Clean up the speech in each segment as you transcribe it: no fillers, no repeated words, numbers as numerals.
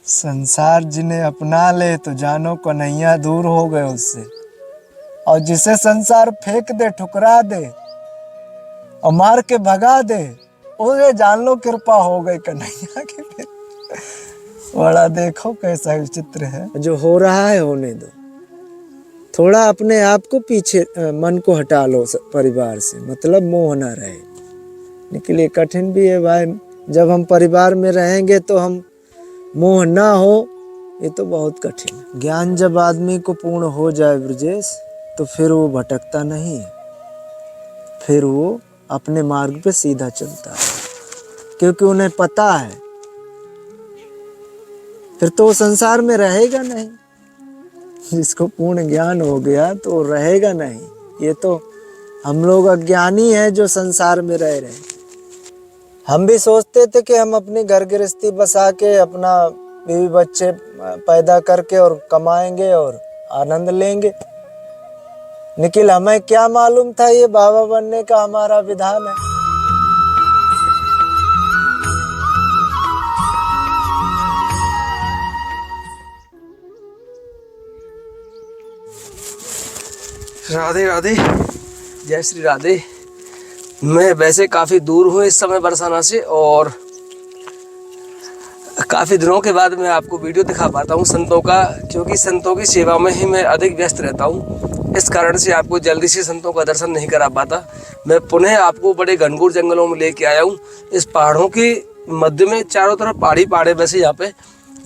संसार जिन्हें अपना ले तो जानो कन्हैया दूर हो गए उससे, और जिसे संसार फेंक दे ठुकरा दे और मार के भगा दे, उसे जान लो कृपा हो गई कन्हैया की। फिर बड़ा देखो कैसा विचित्र है। जो हो रहा है होने दो, थोड़ा अपने आप को पीछे मन को हटा लो परिवार से, मतलब मोह ना रहे। लेकिन ये कठिन भी है भाई, जब हम परिवार में रहेंगे तो हम मोह ना हो, ये तो बहुत कठिन है। ज्ञान जब आदमी को पूर्ण हो जाए ब्रजेश, तो फिर वो भटकता नहीं है, फिर वो अपने मार्ग पे सीधा चलता है, क्योंकि उन्हें पता है फिर तो वो संसार में रहेगा नहीं। जिसको पूर्ण ज्ञान हो गया तो वो रहेगा नहीं। ये तो हम लोग अज्ञानी हैं जो संसार में रह रहे हैं। हम भी सोचते थे कि हम अपनी घर गृहस्थी बसा के अपना बीवी बच्चे पैदा करके और कमाएंगे और आनंद लेंगे, लेकिन हमें क्या मालूम था ये बाबा बनने का हमारा विधान है। राधे राधे, जय श्री राधे। मैं वैसे काफ़ी दूर हूँ इस समय बरसाना से, और काफ़ी दिनों के बाद मैं आपको वीडियो दिखा पाता हूँ संतों का, क्योंकि संतों की सेवा में ही मैं अधिक व्यस्त रहता हूँ। इस कारण से आपको जल्दी से संतों का दर्शन नहीं करा पाता। मैं पुनः आपको बड़े घनघोर जंगलों में लेके आया हूँ। इस पहाड़ों के मध्य में चारों तरफ पहाड़ी पहाड़े, वैसे यहाँ पे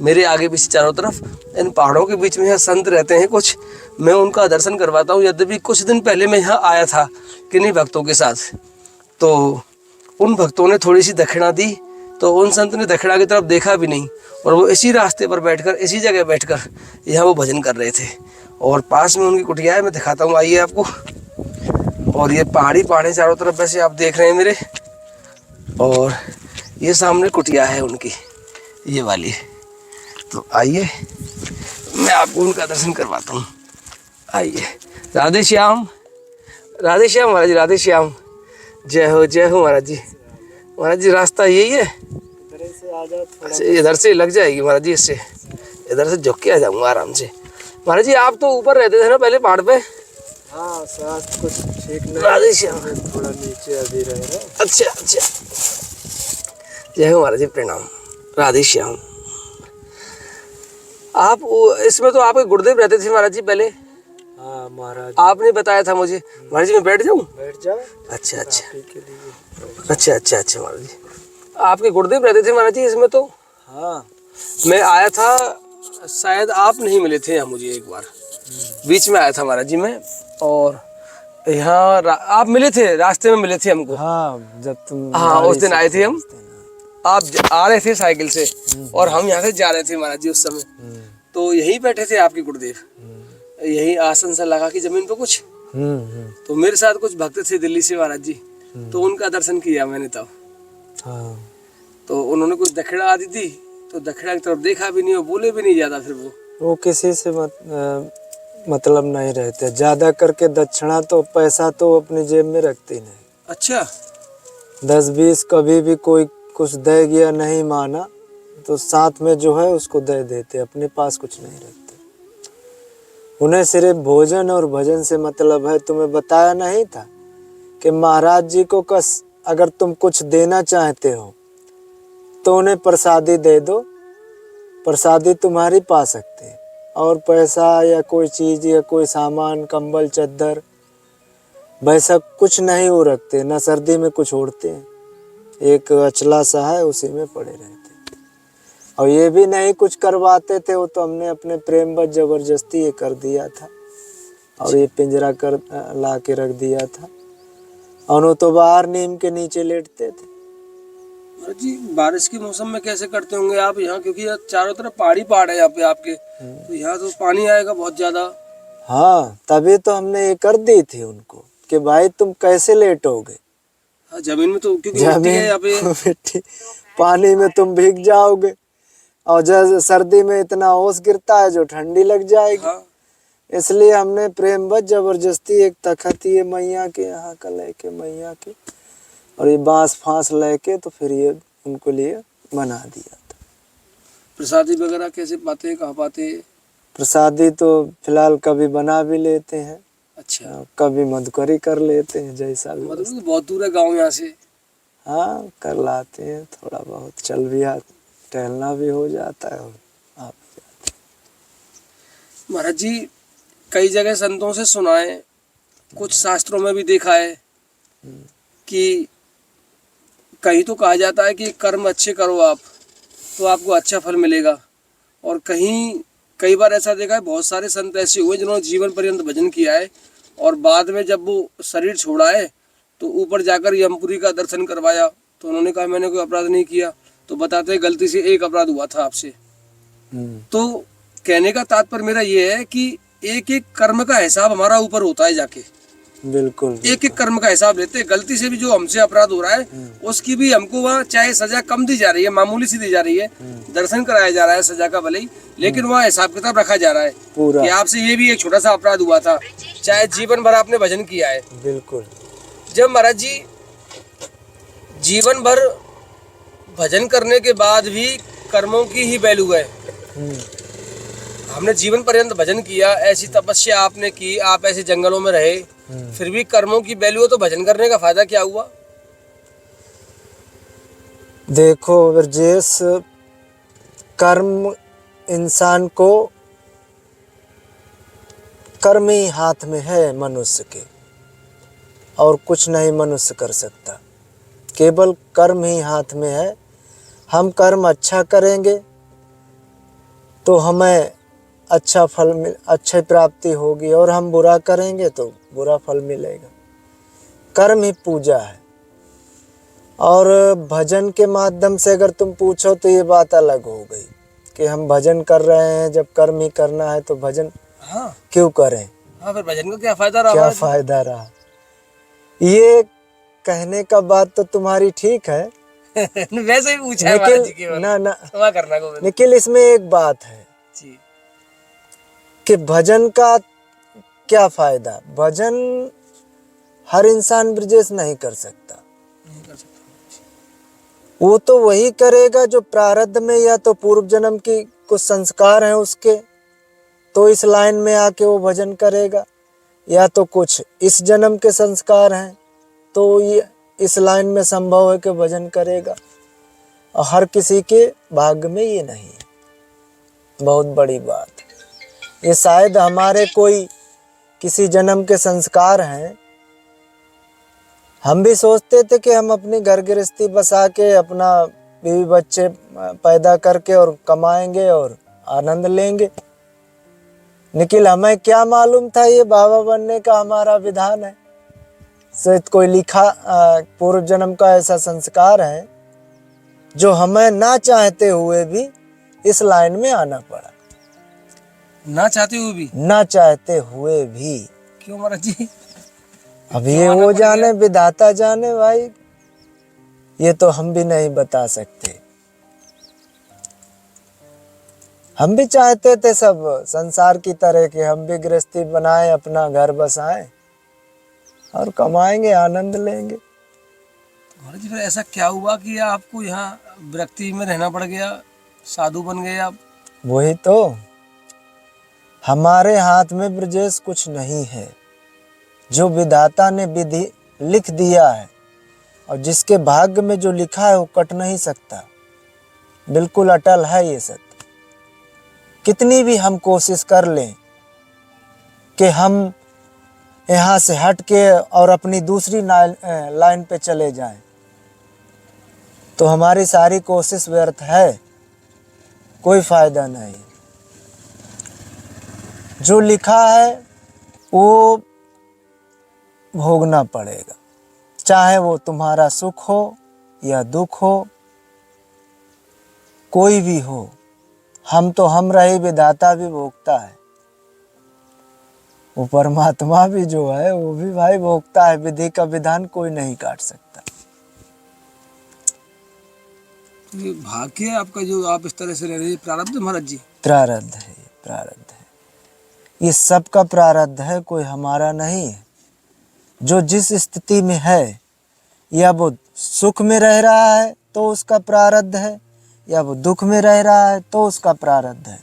मेरे आगे पीछे चारों तरफ इन पहाड़ों के बीच में यहाँ संत रहते हैं कुछ, मैं उनका दर्शन करवाता हूँ। यद्यपि कुछ दिन पहले मैं यहाँ आया था किन्हीं भक्तों के साथ, तो उन भक्तों ने थोड़ी सी दक्षिणा दी, तो उन संत ने दक्षिणा की तरफ देखा भी नहीं, और वो इसी रास्ते पर बैठकर, इसी जगह बैठकर यहाँ वो भजन कर रहे थे। और पास में उनकी कुटिया है, मैं दिखाता हूँ, आइए आपको। और ये पहाड़ी पहाड़े चारों तरफ वैसे आप देख रहे हैं मेरे, और ये सामने कुटिया है उनकी, ये वाली। तो आइए मैं आपको उनका दर्शन करवाता हूँ, आइए। राधे श्याम, राधे श्याम महाराज जी, राधे श्याम, जय हो महाराज जी। महाराज जी रास्ता यही है, अच्छा इधर से लग जाएगी महाराज जी, इससे इधर से झुक के आ जाऊंगा आराम से। महाराज जी आप तो ऊपर रहते थे ना पहले पहाड़ पे? हाँ, स्वास्थ्य कुछ ठीक नहीं, राधे श्याम, थोड़ा नीचे अभी रह रहे। अच्छा अच्छा, जय हो महाराज जी, प्रणाम, राधे श्याम। आप इसमें तो आपके गुरुदेव रहते थे महाराज जी पहले? हाँ महाराज, आपने बताया था मुझे। महाराज जी मैं बैठ जाऊँ? बैठ जाओ। अच्छा अच्छा अच्छा अच्छा महाराज जी, आपके गुरुदेव रहते थे महाराज जी इसमें तो? हाँ, मैं आया था, शायद आप नहीं मिले थे यहाँ मुझे, एक बार बीच में आया था महाराज जी मैं, और यहाँ आप मिले थे, रास्ते में मिले थे हमको। हाँ, जब तुम, हाँ उस दिन आए थे हम, आप आ रहे थे साइकिल से, और हम यहाँ से जा रहे थे महाराज जी उस समय। तो यहीं बैठे थे आपके गुरुदेव, यही आसन सा लगा की जमीन पे कुछ। तो मेरे साथ कुछ भक्त थे दिल्ली से महाराज जी, तो उनका दर्शन किया मैंने तब। हाँ, तो उन्होंने कुछ दक्षिणा दी थी, तो दक्षिणा की तरफ देखा भी नहीं और बोले भी नहीं ज्यादा। फिर वो किसी से मतलब नहीं रहते ज्यादा करके। दक्षिणा तो पैसा तो अपनी जेब में रखते नहीं। अच्छा, 10-20 कभी भी कोई कुछ दे गया नहीं माना तो साथ में जो है उसको दे देते, अपने पास कुछ नहीं रखते। उन्हें सिर्फ भोजन और भजन से मतलब है। तुम्हें बताया नहीं था कि महाराज जी को अगर तुम कुछ देना चाहते हो तो उन्हें प्रसादी दे दो, प्रसादी तुम्हारी पा सकते हैं। और पैसा या कोई चीज़ या कोई सामान, कंबल चद्दर, वैसा कुछ नहीं वो रखते। न सर्दी में कुछ ओढ़ते हैं, एक अचला सा है उसी में पड़े रहते। और ये भी नहीं कुछ करवाते थे, वो तो हमने अपने प्रेम बस जबरदस्ती ये कर दिया था, और ये पिंजरा कर ला के रख दिया था। और वो तो बाहर नीम के नीचे लेटते थे। जी बारिश के मौसम में कैसे करते होंगे आप यहाँ, क्योंकि यहाँ चारों तरफ पहाड़ी पहाड़ है यहाँ पे आपके, तो यहाँ तो पानी आएगा बहुत ज्यादा। हाँ, तभी तो हमने ये कर दी थी उनको कि भाई तुम कैसे लेटोगे। हाँ, जमीन में तो क्योंकि मिट्टी है यहाँ पे, मिट्टी, पानी में तुम भीग जाओगे, और जब सर्दी में इतना ओस गिरता है जो ठंडी लग जाएगी। हाँ। इसलिए हमने प्रेम बस जबरदस्ती एक तखत ये मैया के यहाँ का लेके, मैया के, और ये बांस फांस लेके, तो फिर ये उनको लिए बना दिया था। प्रसादी वगैरह कैसे पाते हैं, कहाँ पाते हैं? प्रसादी तो फिलहाल कभी बना भी लेते हैं, अच्छा, कभी मधुकरी कर लेते हैं, जैसा भी। मतलब तो बहुत दूर है गाँव यहाँ से। हाँ, कर लाते हैं, थोड़ा बहुत चल भी टहलना भी हो जाता है। और आप महाराज जी, कई जगह संतों से सुना है, कुछ शास्त्रों में भी देखा है कि कहीं तो कहा जाता है कि कर्म अच्छे करो आप तो आपको अच्छा फल मिलेगा, और कहीं कई बार ऐसा देखा है, बहुत सारे संत ऐसे हुए जिन्होंने जीवन पर्यंत भजन किया है और बाद में जब वो शरीर छोड़ा है तो ऊपर जाकर यमपुरी का दर्शन करवाया तो उन्होंने कहा मैंने कोई अपराध नहीं किया, तो बताते हैं गलती से एक अपराध हुआ था आपसे। तो कहने का तात्पर्य मेरा ये है कि एक एक कर्म का हिसाब हमारा ऊपर होता है जाके, बिल्कुल एक एक कर्म का हिसाब लेते हैं। गलती से भी जो हमसे अपराध हो रहा है उसकी भी हमको वहाँ चाहे सजा कम दी जा रही है, मामूली सी दी जा रही है, दर्शन कराया जा रहा है सजा का भले ही, लेकिन वहाँ हिसाब किताब रखा जा रहा है पूरा। कि आपसे ये भी एक छोटा सा अपराध हुआ था, चाहे जीवन भर आपने भजन किया है। बिल्कुल। जब महाराज जी जीवन भर भजन करने के बाद भी कर्मों की ही वैल्यू है, हमने जीवन पर्यंत भजन किया, ऐसी तपस्या आपने की, आप ऐसे जंगलों में रहे, फिर भी कर्मों की वैल्यू, तो भजन करने का फायदा क्या हुआ? देखो ब्रजेश, कर्म इंसान को, कर्म ही हाथ में है मनुष्य के, और कुछ नहीं मनुष्य कर सकता, केवल कर्म ही हाथ में है। हम कर्म अच्छा करेंगे तो हमें अच्छा फल अच्छी प्राप्ति होगी, और हम बुरा करेंगे तो बुरा फल मिलेगा। कर्म ही पूजा है। और भजन के माध्यम से अगर तुम पूछो तो ये बात अलग हो गई कि हम भजन कर रहे हैं, जब कर्म ही करना है तो भजन हाँ क्यों करें? हाँ, फिर भजन का क्या फायदा रहा? क्या फायदा रहा? ये कहने का बात तो तुम्हारी ठीक है वैसे ही पूछा है महाराज जी केवल, ना ना, क्षमा करना गोविंद निखिल, इसमें एक बात है जी कि भजन का क्या फायदा? भजन हर इंसान ब्रजेश नहीं कर सकता। नहीं कर सकता। वो तो वही करेगा जो प्रारब्ध में, या तो पूर्व जन्म की कुछ संस्कार हैं उसके, तो इस लाइन में आके वो भजन करेगा, या तो कुछ इस जन्म के संस्कार हैं तो ये इस लाइन में संभव है कि भजन करेगा। और हर किसी के भाग्य में ये नहीं है, बहुत बड़ी बात है। ये शायद हमारे कोई किसी जन्म के संस्कार हैं। हम भी सोचते थे कि हम अपनी घर गृहस्थी बसा के अपना बीवी बच्चे पैदा करके और कमाएंगे और आनंद लेंगे। निखिल, हमें क्या मालूम था ये बाबा बनने का हमारा विधान है। शायद कोई लिखा पूर्व जन्म का ऐसा संस्कार है जो हमें ना चाहते हुए भी इस लाइन में आना पड़ा। ना चाहते हुए भी? ना चाहते हुए भी। क्यों महाराज जी? अब ये वो जाने, विधाता जाने भाई, ये तो हम भी नहीं बता सकते। हम भी चाहते थे सब संसार की तरह के हम भी गृहस्थी बनाए, अपना घर बसाएं और कमाएंगे, आनंद लेंगे। महाराज जी फिर ऐसा क्या हुआ कि आपको यहाँ विरक्ति में रहना पड़ गया, साधु बन गए आप? वही तो, हमारे हाथ में ब्रजेश कुछ नहीं है। जो विधाता ने विधि लिख दिया है और जिसके भाग्य में जो लिखा है वो कट नहीं सकता, बिल्कुल अटल है ये सत्य। कितनी भी हम कोशिश कर लें कि हम यहाँ से हट के और अपनी दूसरी लाइन पे चले जाएं, तो हमारी सारी कोशिश व्यर्थ है, कोई फायदा नहीं। जो लिखा है वो भोगना पड़ेगा, चाहे वो तुम्हारा सुख हो या दुख हो, कोई भी हो। हम तो हम रहे, विधाता भी भोगता है, वो परमात्मा भी जो है वो भी भाई भोगता है। विधि का विधान कोई नहीं काट सकता। ये भाग्य है आपका जो आप इस तरह से रह रहे हैं, प्रारब्ध महाराज जी? प्रारब्ध है, प्रारब्ध है, ये सबका प्रारब्ध है, कोई हमारा नहीं है। जो जिस स्थिति में है, या वो सुख में रह रहा है तो उसका प्रारब्ध है, या वो दुख में रह रहा है तो उसका प्रारब्ध है,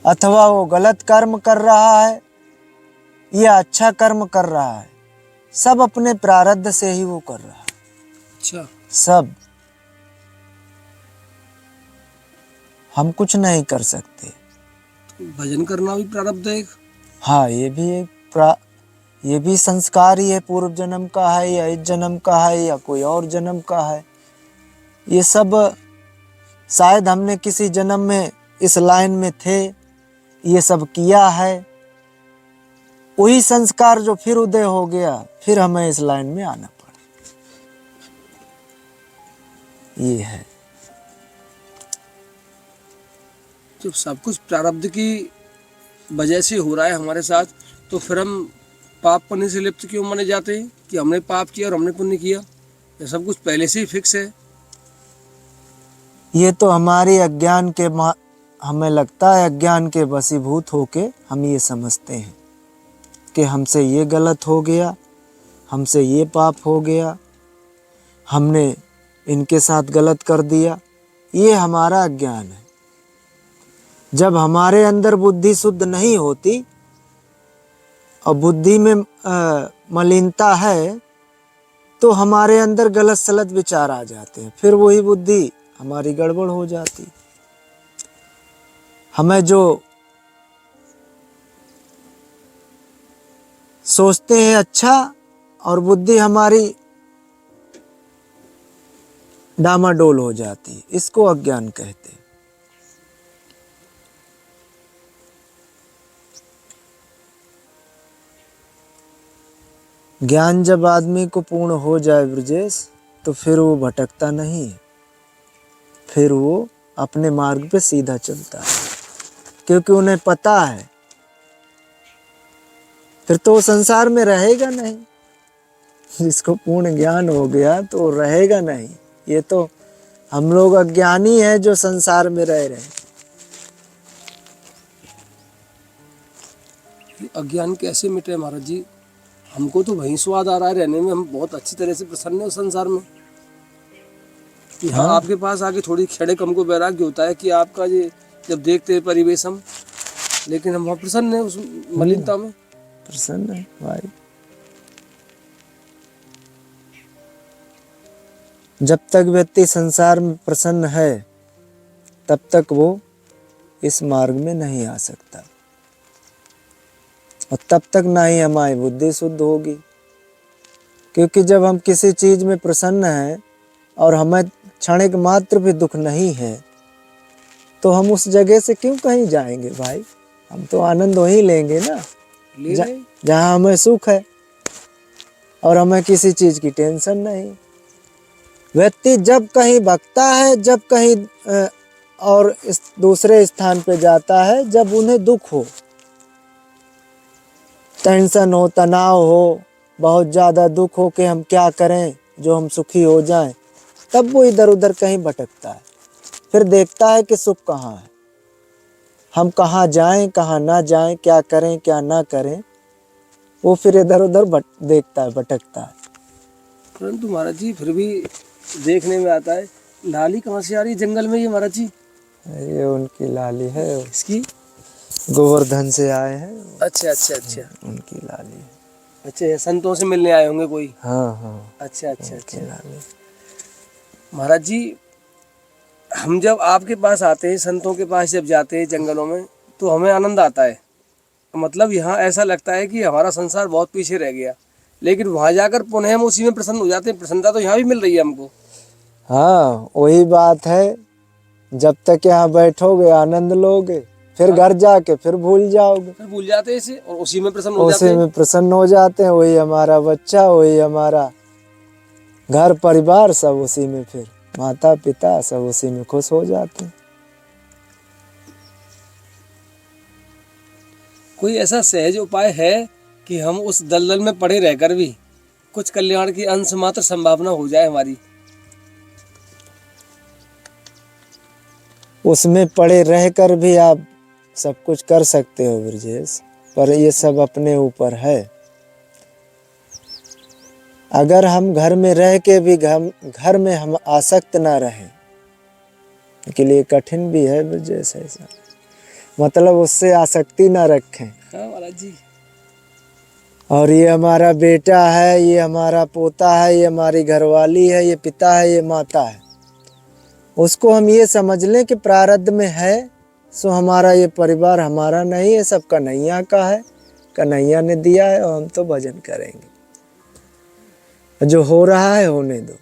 अथवा वो गलत कर्म कर रहा है या अच्छा कर्म कर रहा है, सब अपने प्रारब्ध से ही वो कर रहा है। अच्छा, सब, हम कुछ नहीं कर सकते। भजन करना भी प्रारब्ध है एक। हाँ, ये भी संस्कार ही है, पूर्व जन्म का है या इस जन्म का है या कोई और जन्म का है। ये सब शायद हमने किसी जन्म में इस लाइन में थे, ये सब किया है, वही संस्कार जो फिर उदय हो गया, फिर हमें इस लाइन में आना पड़ा। ये है। जब सब कुछ प्रारब्ध की वजह से हो रहा है हमारे साथ, तो फिर हम पाप पुण्य से लिप्त क्यों माने जाते हैं कि हमने पाप किया और हमने पुण्य किया? ये सब कुछ पहले से ही फिक्स है। ये तो हमारे अज्ञान के हमें लगता है अज्ञान के वशीभूत होके हम ये समझते हैं कि हमसे ये गलत हो गया, हमसे ये पाप हो गया, हमने इनके साथ गलत कर दिया। ये हमारा अज्ञान है। जब हमारे अंदर बुद्धि शुद्ध नहीं होती और बुद्धि में मलिनता है, तो हमारे अंदर गलत सलत विचार आ जाते हैं, फिर वही बुद्धि हमारी गड़बड़ हो जाती। हमें जो सोचते हैं अच्छा, और बुद्धि हमारी डामाडोल हो जाती, इसको अज्ञान कहते हैं। ज्ञान जब आदमी को पूर्ण हो जाए ब्रजेश, तो फिर वो भटकता नहीं है, फिर वो अपने मार्ग पे सीधा चलता है, क्योंकि उन्हें पता है फिर तो वो संसार में रहेगा नहीं। जिसको पूर्ण ज्ञान हो गया तो रहेगा नहीं। ये तो हम लोग अज्ञानी हैं जो संसार में रह रहे हैं। अज्ञान कैसे मिटे महाराज जी? हमको तो वही स्वाद आ रहा है रहने में, हम बहुत अच्छी तरह से प्रसन्न है उस संसार में। यहाँ आपके पास आके थोड़ी क्षणिक हमको वैराग्य होता है कि आपका ये जब देखते हैं परिवेश हम, लेकिन हम वहाँ प्रसन्न है उस मलिनता में। प्रसन्न है भाई। जब तक व्यक्ति संसार में प्रसन्न है, तब तक वो इस मार्ग में नहीं आ सकता, और तब तक ना ही हमारी बुद्धि शुद्ध होगी। क्योंकि जब हम किसी चीज में प्रसन्न हैं और हमें क्षणिक मात्र भी दुख नहीं है, तो हम उस जगह से क्यों कहीं जाएंगे भाई? हम तो आनंद वहीं लेंगे ना, जहाँ हमें सुख है और हमें किसी चीज की टेंशन नहीं। व्यक्ति जब कहीं भटकता है, जब कहीं और इस दूसरे स्थान पे जाता है, जब उन्हें दुख हो, टेंशन हो, तनाव हो, बहुत ज़्यादा दुख हो कि हम क्या करें जो हम सुखी हो जाएं, तब वो इधर उधर कहीं भटकता है। फिर देखता है कि सुख कहाँ है, हम कहाँ जाएं, कहाँ ना जाएं, क्या करें क्या ना करें। वो फिर इधर उधर देखता है, भटकता है। परंतु महाराज जी फिर भी देखने में आता है, लाली कहाँ से आ रही जंगल में ये महाराज जी? ये उनकी लाली है, इसकी गोवर्धन से आए हैं। अच्छा अच्छा अच्छा, उनकी लाली है। अच्छा, संतों से मिलने आए होंगे कोई? हाँ हाँ, अच्छा अच्छा अच्छा। लाली। महाराज जी, हम जब आपके पास आते हैं, संतों के पास जब जाते हैं जंगलों में, तो हमें आनंद आता है। मतलब यहाँ ऐसा लगता है कि हमारा संसार बहुत पीछे रह गया, लेकिन वहाँ जाकर पुनः हम उसी में प्रसन्न हो जाते हैं। प्रसन्नता तो यहाँ भी मिल रही है हमको। हाँ, वही बात है। जब तक यहाँ बैठोगे आनंद लोगे, फिर घर जाके फिर भूल जाओगे, फिर भूल जाते हैं इसे और उसी में प्रसन्न हो जाते उसी हैं। में प्रसन्न हो जाते हैं। वही हमारा बच्चा, वही हमारा घर परिवार, सब उसी में, फिर माता पिता सब उसी में खुश हो जाते हैं। कोई ऐसा सहज उपाय है कि हम उस दलदल में पड़े रहकर भी कुछ कल्याण की अंश मात्र संभावना हो जाए हमारी? उसमें पड़े रहकर भी आप सब कुछ कर सकते हो ब्रजेश, पर ये सब अपने ऊपर है। अगर हम घर में रह के भी घर में हम आसक्त ना रहें, के लिए कठिन भी है जैसे ऐसा, मतलब उससे आसक्ति ना रखें। हाँ महाराज जी। और ये हमारा बेटा है, ये हमारा पोता है, ये हमारी घरवाली है, ये पिता है, ये माता है, उसको हम ये समझ लें कि प्रारब्ध में है, सो हमारा ये परिवार हमारा नहीं है, सब कन्हैया का है, कन्हैया ने दिया है और हम तो भजन करेंगे। जो हो रहा है होने दो,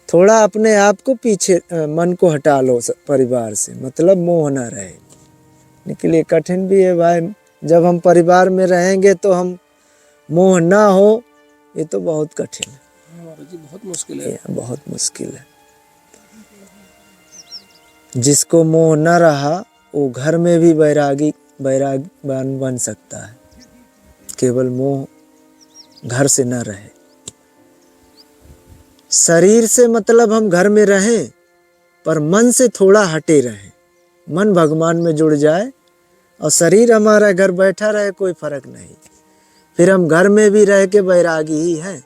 थोड़ा अपने आप को पीछे, मन को हटा लो परिवार से, मतलब मोह ना रहे। लेकिन ये कठिन भी है भाई, जब हम परिवार में रहेंगे तो हम मोह ना हो, ये तो बहुत कठिन है। महाराज जी बहुत मुश्किल है, बहुत मुश्किल है। जिसको मोह न रहा वो घर में भी बैरागवान बन सकता है, केवल मोह घर से न रहे। शरीर से मतलब हम घर में रहें पर मन से थोड़ा हटे रहें, मन भगवान में जुड़ जाए और शरीर हमारा घर बैठा रहे, कोई फर्क नहीं, फिर हम घर में भी रह के बैरागी ही हैं।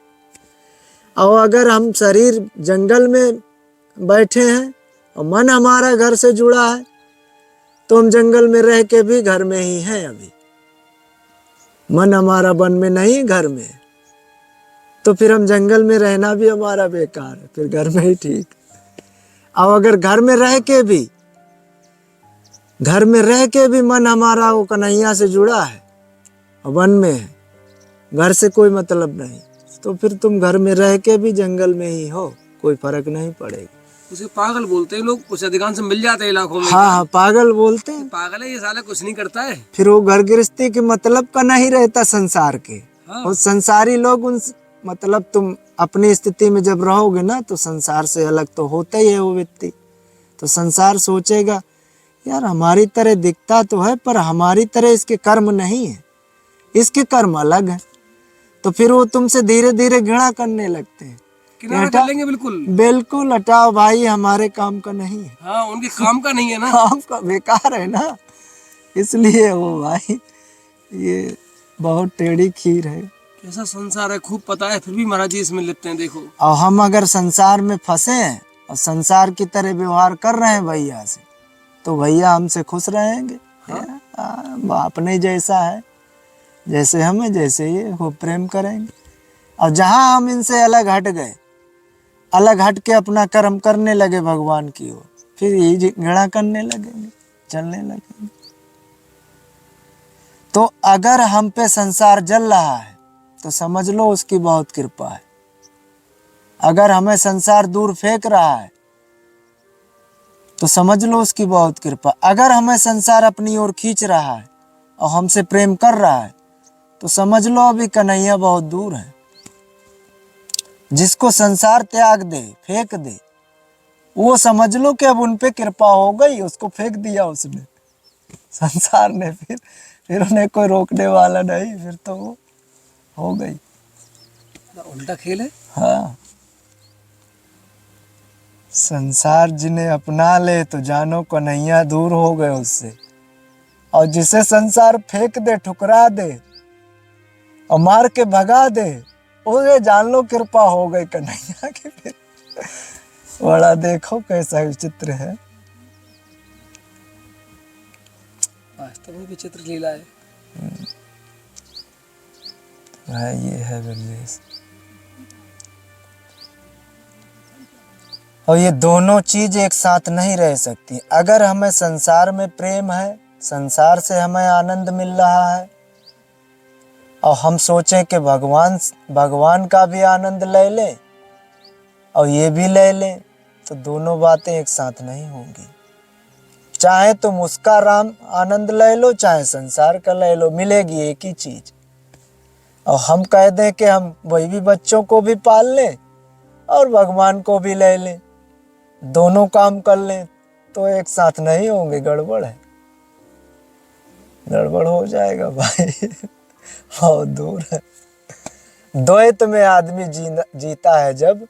और अगर हम शरीर जंगल में बैठे हैं और मन हमारा घर से जुड़ा है, तो हम जंगल में रह के भी घर में ही हैं। अभी मन हमारा वन में नहीं, घर में, तो फिर हम जंगल में रहना भी हमारा बेकार है, फिर घर में ही ठीक। और अगर घर में रह के भी मन हमारा वो कन्हैया से जुड़ा है और वन में है, घर से कोई मतलब नहीं, तो फिर तुम घर में रह के भी जंगल में ही हो, कोई फर्क नहीं पड़ेगा। उसे पागल बोलते हैं लोग, कुछ अधिकांश मिल जाते हैं इलाकों में। हाँ, पागल बोलते हैं। पागल है ये साला, कुछ नहीं करता है। फिर वो घर गृहस्थी के मतलब का नहीं रहता संसार के। हाँ। और संसारी लोग उन, मतलब तुम अपनी स्थिति में जब रहोगे ना, तो संसार से अलग तो होता ही है वो व्यक्ति। तो संसार सोचेगा यार हमारी तरह दिखता तो है, पर हमारी तरह इसके कर्म नहीं है, इसके कर्म अलग है। तो फिर वो तुमसे धीरे धीरे घृणा करने लगते हैं, किनारा कर लेंगे। बिल्कुल बिल्कुल, हटाओ भाई, हमारे काम का नहीं है। हाँ, उनके काम का नहीं है ना, काम का बेकार है ना, इसलिए वो भाई ये बहुत टेढ़ी खीर है। कैसा संसार है खूब पता है, फिर भी महाराज जी इसमें लिपते हैं। देखो, और हम अगर संसार में फंसे हैं और संसार की तरह व्यवहार कर रहे हैं भैया से, तो भैया हमसे खुश रहेंगे। अपने जैसा है, जैसे हमें जैसे ये वो प्रेम करेंगे। और जहाँ हम इनसे अलग हट गए, अलग हट के अपना कर्म करने लगे भगवान की ओर, फिर यही घृणा करने लगेंगे, चलने लगेंगे। तो अगर हम पे संसार जल रहा है तो समझ लो उसकी बहुत कृपा है। अगर हमें संसार दूर फेंक रहा है तो समझ लो उसकी बहुत कृपा। अगर हमें संसार अपनी ओर खींच रहा है और हमसे प्रेम कर रहा है, तो समझ लो अभी कन्हैया बहुत दूर है। जिसको संसार त्याग दे, फेंक दे, वो समझ लो कि अब उन पे कृपा हो गई, उसको फेंक दिया उसने, संसार ने। फिर उन्हें कोई रोकने वाला नहीं, फिर तो वो हो गई। उल्टा खेल है। हाँ, संसार जिन्हें अपना ले तो जानो कन्हैया दूर हो गए उससे। और जिसे संसार फेंक दे, ठुकरा दे और मार के भगा दे, उसे जान लो कृपा हो गई कन्हैया की। फिर बड़ा देखो कैसा विचित्र है, वास्तव में विचित्र लीला है। ये है ब्रजेश। और ये दोनों चीज एक साथ नहीं रह सकती। अगर हमें संसार में प्रेम है, संसार से हमें आनंद मिल रहा है, और हम सोचें कि भगवान का भी आनंद ले लें और ये भी ले लें, तो दोनों बातें एक साथ नहीं होंगी। चाहे तुम उसका आनंद ले लो, चाहे संसार का ले लो, मिलेगी एक ही चीज। और हम कह दें कि हम वही भी बच्चों को भी पाल लें और भगवान को भी ले लें, दोनों काम कर लें, तो एक साथ नहीं होंगे, गड़बड़ है, गड़बड़ हो जाएगा भाई। बहुत दूर है। द्वैत में आदमी जीता है जब,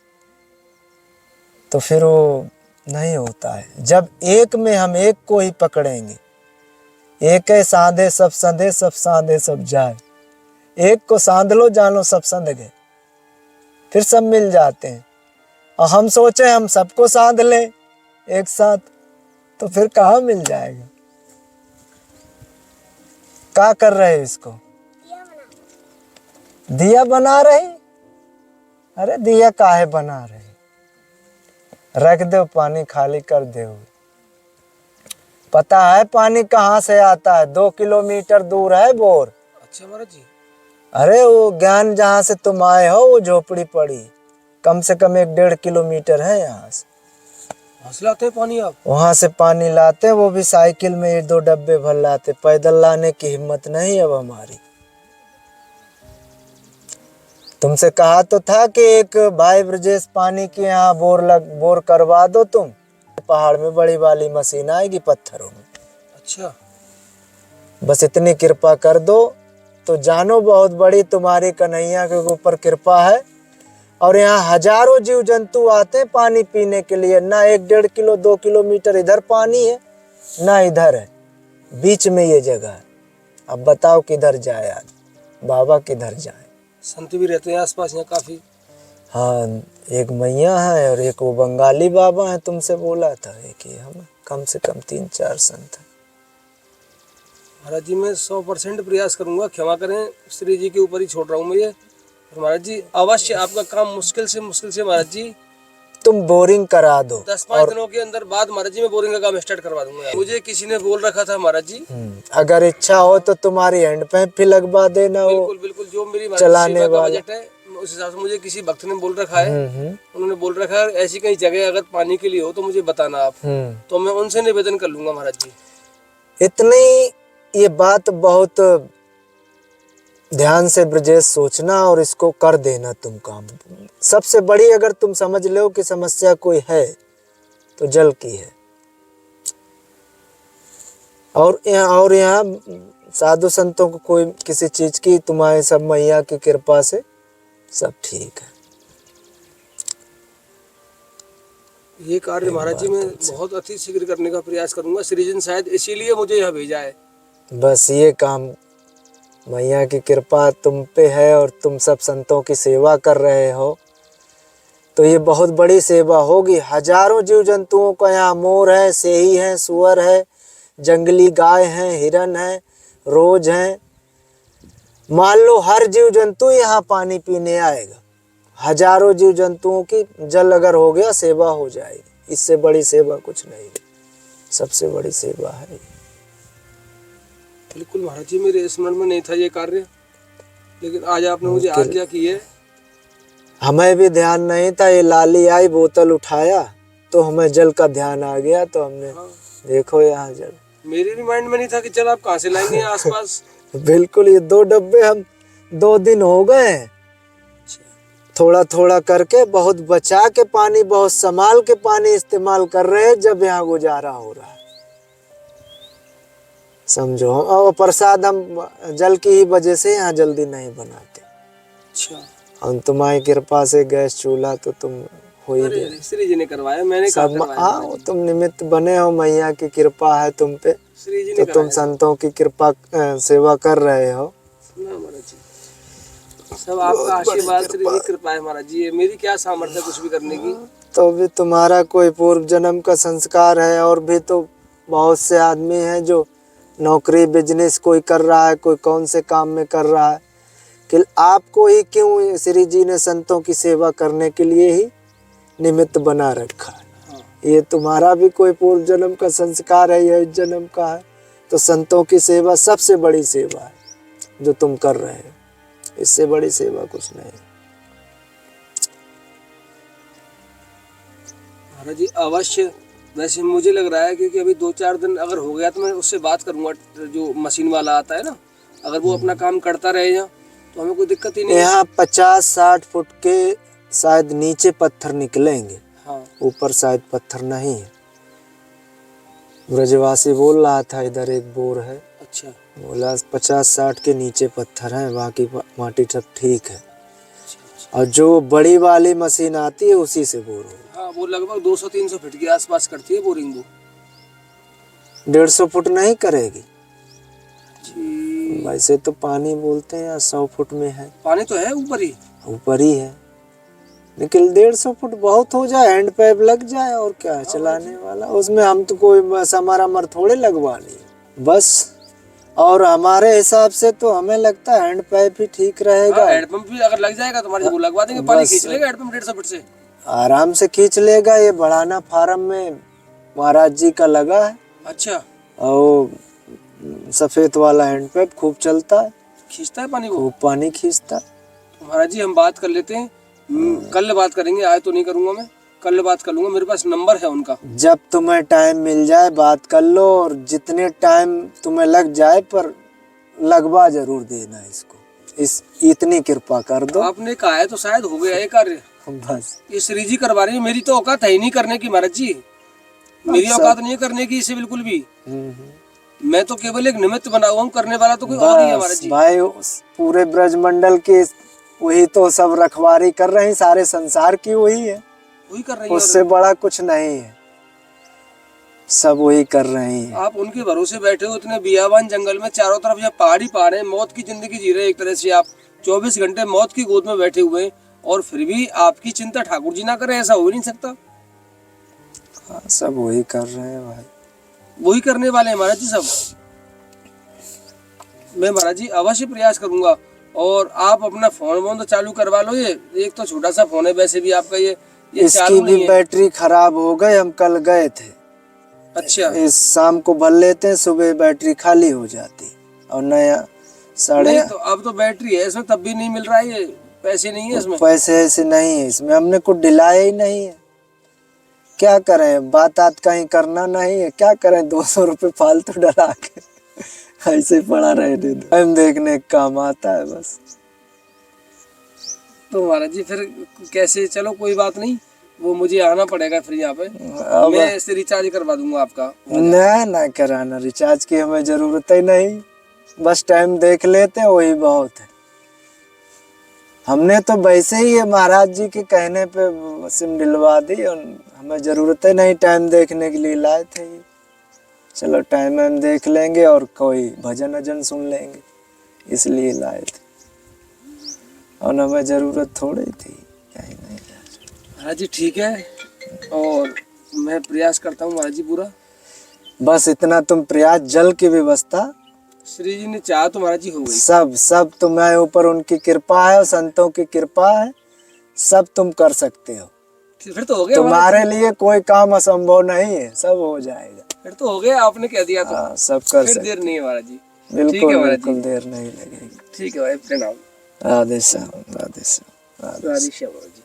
तो फिर वो नहीं होता है। जब एक में हम एक को ही पकड़ेंगे, एक है साधे सब संधे, सब साधे सब जाए, एक को साध लो, जानो सब संध गए, फिर सब मिल जाते हैं। और हम सोचे हम सबको साध लें एक साथ, तो फिर कहाँ मिल जाएगा। क्या कर रहे हैं इसको? दिया बना रहे। अरे दिया काहे बना रहे? रख दो, पानी खाली कर दो। पता है पानी कहाँ से आता है? 2 किलोमीटर दूर है बोर। अच्छा महाराज जी। अरे वो ज्ञान जहाँ से तुम आए हो वो झोपड़ी पड़ी, कम से कम 1-1.5 किलोमीटर है यहाँ से। वहाँ से लाते हैं पानी आप? वहां से पानी लाते, वो भी साइकिल में 1-2 डब्बे भर लाते। पैदल लाने की हिम्मत नहीं अब हमारी। तुमसे कहा तो था कि एक भाई ब्रजेश पानी के यहाँ बोर करवा दो तुम। पहाड़ में बड़ी वाली मशीन आएगी पत्थरों में। अच्छा। बस इतनी कृपा कर दो तो जानो बहुत बड़ी तुम्हारी कन्हैया के ऊपर कृपा है। और यहाँ हजारों जीव जंतु आते हैं पानी पीने के लिए। ना 1-1.5 किलो 2 किलोमीटर इधर पानी है, ना इधर है, बीच में ये जगह है। अब बताओ किधर जाए आज, बाबा किधर जाए? संत भी रहते हैं आसपास यहाँ काफी। हाँ, एक मैया है और एक वो बंगाली बाबा है, तुमसे बोला था। एक ही हम, कम से कम 3-4 संत हैं। महाराज जी मैं 100% प्रयास करूंगा, क्षमा करें, श्री जी के ऊपर ही छोड़ रहा हूँ मैं ये। महाराज जी अवश्य आपका काम मुश्किल से महाराज जी तुम बोरिंग करा दो। 10-5 दिनों के अंदर बाद महाराज जी मैं बोरिंग का काम स्टार्ट करवा दूंगा। मुझे किसी ने बोल रखा था महाराज जी, अगर इच्छा हो तो तुम्हारी हैंड पंप भी लगवा देना। बिल्कुल बिल्कुल, जो मेरी चलाने वाला बजट है उस हिसाब से मुझे किसी भक्त ने बोल रखा है। उन्होंने बोल रखा है ऐसी कहीं जगह अगर पानी के लिए हो तो मुझे बताना आप, तो मैं उनसे निवेदन कर लूंगा महाराज जी। इतनी ये बात बहुत ध्यान से ब्रजेश सोचना और इसको कर देना तुम काम। सबसे बड़ी अगर तुम समझ लो कि समस्या कोई है तो जल की है। और यहाँ साधु संतों को कोई किसी चीज की, तुम्हारे सब मैया की कृपा से सब ठीक है। ये कार्य महाराज जी मैं बहुत अति शीघ्र करने का प्रयास करूंगा। श्री जी ने शायद इसीलिए मुझे यहाँ भेजा है। बस ये काम, मैया की कृपा तुम पे है और तुम सब संतों की सेवा कर रहे हो तो ये बहुत बड़ी सेवा होगी। हजारों जीव जंतुओं का यहाँ मोर है, सेही है, सुअर है, जंगली गाय है, हिरन है, रोज है। मान लो हर जीव जंतु यहाँ पानी पीने आएगा। हजारों जीव जंतुओं की जल अगर हो गया सेवा हो जाएगी। इससे बड़ी सेवा कुछ नहीं है, सबसे बड़ी सेवा है। बिल्कुल महाराज जी मेरे स्मरण में नहीं था ये कार्य, लेकिन आज आपने मुझे आज्ञा की है। हमें भी ध्यान नहीं था, ये लाली आई बोतल उठाया तो हमें जल का ध्यान आ गया, तो हमने देखो यहाँ जल। मेरे भी माइंड में नहीं था कि चल आप कहाँ से लाएंगे आसपास। बिल्कुल, ये 2 डब्बे हम 2 दिन हो गए हैं थोड़ा थोड़ा करके, बहुत बचा के पानी, बहुत संभाल के पानी इस्तेमाल कर रहे हैं जब यहाँ गुजारा हो रहा है, समझो। और प्रसाद हम जल की ही वजह से यहाँ जल्दी नहीं बनाते। अच्छा। और तुम्हारी कृपा से गैस चूल्हा तो तुम हो ही गए। श्री जी ने करवाया, मैंने सब। हाँ, तुम निमित्त बने हो, मैया की कृपा है तुम पे, श्री जी ने तो तुम संतों की कृपा सेवा कर रहे हो। सब आपका आशीर्वाद, श्री जी कृपा है महाराज जी। मेरी क्या सामर्थ्य कुछ भी करने की। तो भी तुम्हारा कोई पूर्व जन्म का संस्कार है। और भी तो बहुत से आदमी हैं जो नौकरी बिजनेस कोई कर रहा है, कोई कौन से काम में कर रहा है, कि आपको ही क्यों श्री जी ने संतों की सेवा करने के लिए ही निमित्त बना रखा है। ये तुम्हारा भी कोई पूर्व जन्म का संस्कार है, यह इस जन्म का है। तो संतों की सेवा सबसे बड़ी सेवा है जो तुम कर रहे हो, इससे बड़ी सेवा कुछ नहीं। महाराज जी अवश्य, वैसे मुझे लग रहा है क्योंकि अभी 2-4 दिन अगर हो गया तो मैं उससे बात करूंगा, जो मशीन वाला आता है ना, अगर वो अपना काम करता रहेगा तो हमें कोई दिक्कत ही नहीं। यहाँ 50-60 फुट के शायद नीचे पत्थर निकलेंगे। हाँ। ऊपर शायद पत्थर नहीं है। ब्रजवासी बोल रहा था इधर एक बोर है। अच्छा। बोला 50-60 के नीचे पत्थर है, बाकी माटी सब ठीक है। और जो बड़ी वाली मशीन आती है उसी से बोर हो। हाँ, वो लगभग 200-300 फीट के आसपास करती है बोरिंग। वो 150 फुट नहीं करेगी। जी। वैसे तो पानी बोलते हैं 100 फुट में है। पानी तो है ऊपर ही। ऊपर ही है। लेकिन 150 फुट बहुत हो जाए, हैंड पाइप लग जाए और क्या है चलाने वाला, उसमें हम तो कोई बस हमारा मर थोड़े लगवानी है बस। और हमारे हिसाब से तो हमें लगता है हैंड पाइप ही ठीक रहेगा। हैंडपंप भी अगर लग जाएगा तो हमारे वो लगवा देंगे, पानी खींच लेगा हैंडपंप 150 फुट से आराम से खींच लेगा। ये बढ़ाना फार्म में महाराज जी का लगा है। अच्छा, और सफेद वाला हैंड पाइप खूब चलता है, खींचता है पानी वो, खूब पानी खींचता है। तो महाराज जी हम बात कर लेते हैं, कल बात करेंगे, आज तो नहीं करूंगा मैं, कल बात कर लूंगा, मेरे पास नंबर है उनका। जब तुम्हें टाइम मिल जाए बात कर लो, और जितने टाइम तुम्हें लग जाए पर लगवा जरूर देना इसको, इस इतनी कृपा कर दो। आपने कहा है तो शायद हो गया ये कार्य। बस ये श्री जी करवा रही है, मेरी तो औकात है ही नहीं करने की महाराज जी, मेरी औकात नहीं है करने की इसे बिल्कुल भी। मैं तो केवल एक निमित्त बना हुआ हूँ, करने वाला तो कोई और ही है महाराज जी। भाई उस पूरे ब्रजमंडल की वही तो सब रखवारी कर रहे हैं, सारे संसार की वही है, वही कर रही है, उससे बड़ा कुछ नहीं है, सब वही कर रहे हैं। आप उनके भरोसे बैठे हो इतने बियाबान जंगल में, चारों तरफ यहाँ पहाड़ ही पहाड़ है, मौत की जिंदगी जी रहे एक तरह से आप, 24 घंटे मौत की गोद में बैठे हुए हैं, और फिर भी आपकी चिंता ठाकुर जी ना करें, ऐसा हो ही नहीं सकता। हाँ, सब वही कर रहे हैं भाई, वही करने वाले हैं महाराज जी सब। मैं महाराज जी अवश्य प्रयास करूंगा, और आप अपना फोन वोन तो चालू करवा लो, ये एक तो छोटा सा फोन है वैसे भी आपका, ये इसकी चालू भी नहीं है। बैटरी खराब हो गई, हम कल गए थे। अच्छा, इस शाम को भर लेते हैं, सुबह बैटरी खाली हो जाती, और नया नहीं तो अब तो बैटरी है इसमें, तब भी नहीं मिल रहा है, ये पैसे नहीं है इसमें। पैसे ऐसे नहीं है इसमें, हमने कुछ डिलाया ही नहीं है। क्या करें, बात कहीं करना नहीं है, क्या करें, 200 रुपये फालतू डला के ऐसे पड़ा रहे, टाइम देखने का काम आता है बस। तो महाराज जी फिर कैसे, चलो कोई बात नहीं, वो मुझे आना पड़ेगा फिर यहाँ पे, मैं इसे रिचार्ज करवा दूंगा आपका। ना कराना, रिचार्ज की हमें जरूरत ही नहीं, बस टाइम देख लेते हैं वही बहुत है। हमने तो वैसे ही महाराज जी के कहने पे सिम दिलवा दी, और हमें जरूरत ही नहीं टाइम देखने के लिए लाए थे। चलो टाइम हम देख लेंगे और कोई भजन वजन सुन लेंगे, इसलिए लाए थे, और हमें जरूरत थोड़ी थी। महाराज जी ठीक है, और मैं प्रयास करता हूँ महाराज जी पूरा। बस इतना तुम प्रयास, जल की व्यवस्था श्री जी ने चाहा तो महाराज जी हो गई। सब तुम्हारे ऊपर उनकी कृपा है और संतों की कृपा है, सब तुम कर सकते हो। फिर तो हो गया, तुम्हारे लिए कोई काम असंभव नहीं है, सब हो जाएगा। फिर तो हो गया, आपने कह दिया तो सब कर फिर सकते। देर नहीं है महाराज जी। बिल्कुल देर नहीं लगेगी। ठीक है भाई, प्रणाम। राधे श्याम, राधे श्याम, राधे श्याम महाराज जी।